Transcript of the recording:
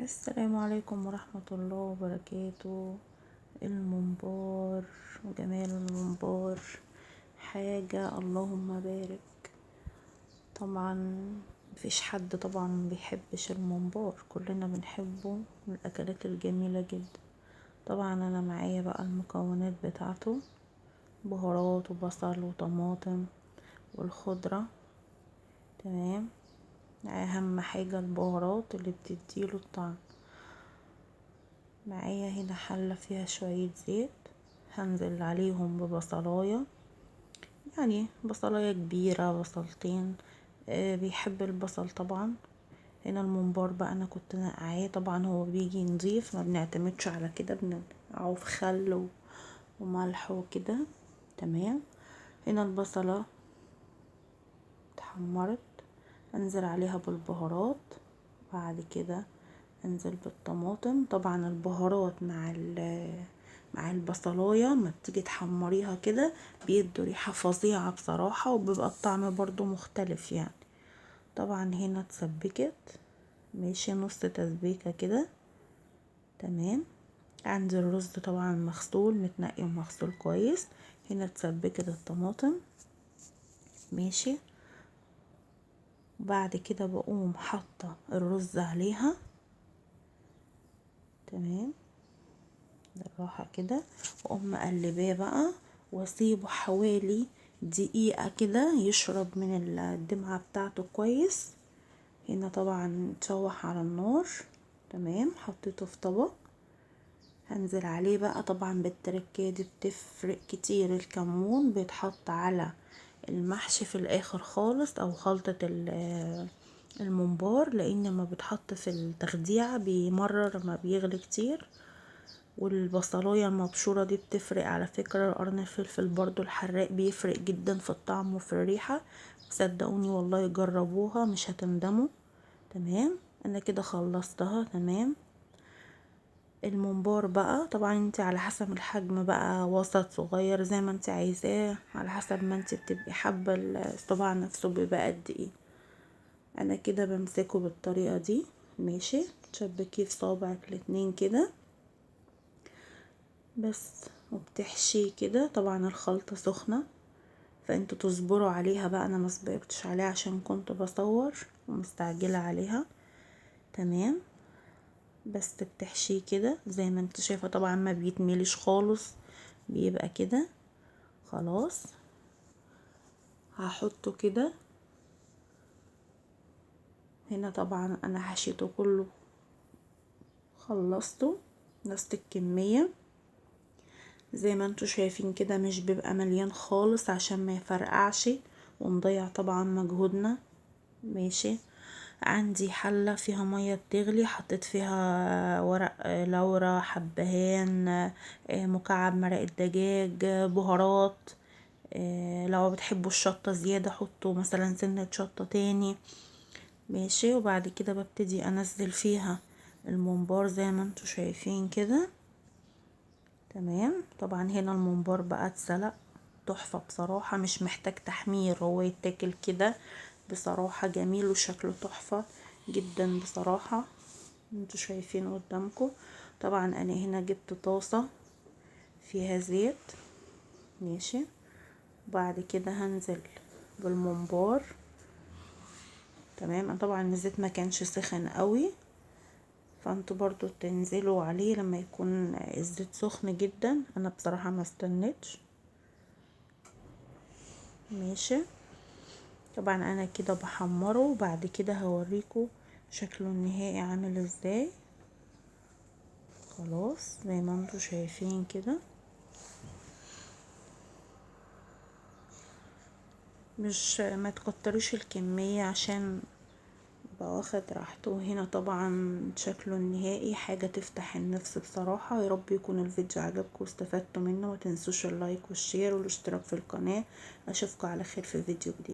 السلام عليكم ورحمة الله وبركاته. الممبار وجمال الممبار حاجة اللهم بارك. طبعا مفيش حد طبعا بيحبش الممبار، كلنا بنحبه، من الاكلات الجميلة جدا. طبعا انا معايا بقى المكونات بتاعته: بهارات وبصل وطماطم والخضرة. تمام. اهم حاجة البهارات اللي بتديله الطعم. معايا هنا حلة فيها شوية زيت، هنزل عليهم ببصلاية، يعني بصلاية كبيرة، بصلتين. بيحب البصل طبعا. هنا الممبار بقى انا كنت نقعاه، طبعا هو بيجي نضيف، ما بنعتمدش على كده، بنقعه في خل وملح وكده. تمام. هنا البصلة اتحمرت، انزل عليها بالبهارات. بعد كده انزل بالطماطم. طبعا البهارات مع البصلايه ما بتيجي تحمريها كده بيدوا ريحه فظيعه بصراحه، وبيبقى الطعم برضو مختلف يعني. طبعا هنا اتسبكت، ماشي، نص تسبيكه كده. تمام. عندي الرز طبعا مغسول، متنقي ومغسول كويس. هنا اتسبكت الطماطم، ماشي. بعد كده بقوم حاطه الرز عليها. تمام. بالراحة كده، واقوم مقلباه بقى، واسيبه حوالي دقيقة كده يشرب من الدمعة بتاعته كويس. هنا طبعا تشوح على النار. تمام. حطيته في طبق، هنزل عليه بقى طبعا بالتركية دي بتفرق كتير. الكمون بيتحط على المحشي في الاخر خالص، او خلطة الممبار، لان لما بيتحط في التخديعة بيمرر ما بيغلي كتير. والبصلايه المبشوره دي بتفرق على فكره. قرن الفلفل برضو الحراق بيفرق جدا في الطعم وفي الريحه، صدقوني والله جربوها مش هتندموا. تمام. انا كده خلصتها. تمام. الممبار بقى طبعا انت على حسب الحجم بقى، وسط صغير زي ما انت عايزاه، على حسب ما انت بتبقي حابه الصباع نفسه بيبقى قد ايه. انا كده بمسكه بالطريقه دي، ماشي. تشبكيه في صابعك الاتنين كده بس، وبتحشي كده. طبعا الخلطة سخنة، فانتوا تصبروا عليها بقى، انا ما صبرتش عليها عشان كنت بصور ومستعجلة عليها. تمام. بس بتحشي كده زي ما انت شايفة، طبعا ما بيتملش خالص، بيبقى كده. خلاص هحطه كده. هنا طبعا انا حشيته كله، خلصته نفس الكمية زي ما انتوا شايفين كده، مش بيبقى مليان خالص عشان ما يفرقعش ونضيع طبعا مجهودنا. ماشي. عندي حلة فيها مية بتغلي، حطيت فيها ورق لورا، حبهان، مكعب مرق الدجاج، بهارات. لو بتحبوا الشطة زيادة حطوا مثلا سنة شطة تاني. ماشي. وبعد كده ببتدي انزل فيها الممبار زي ما انتوا شايفين كده. تمام. طبعا هنا الممبار بقى اتسلق تحفة بصراحة، مش محتاج تحمير، هو يتاكل كده بصراحة جميل وشكله تحفة جدا بصراحة. انتوا شايفين قدامكم. طبعا انا هنا جبت طاسة فيها زيت، ماشي. بعد كده هنزل بالممبار. تمام. طبعا الزيت ما كانش سخن قوي، فانتوا برضو تنزلوا عليه لما يكون الزيت سخن جدا. انا بصراحة ما استنيتش. ماشي. طبعا انا كده بحمره، وبعد كده هوريكم شكله النهائي عامل ازاي. خلاص زي ما انتوا شايفين كده، مش ما تكتريش الكمية عشان يبقى واخد راحته. هنا طبعا شكله النهائي حاجة تفتح النفس بصراحة. يا رب يكون الفيديو عجبكم واستفدتوا منه، ومتنسوش اللايك والشير والاشتراك في القناة. اشوفكم على خير في فيديو جديد.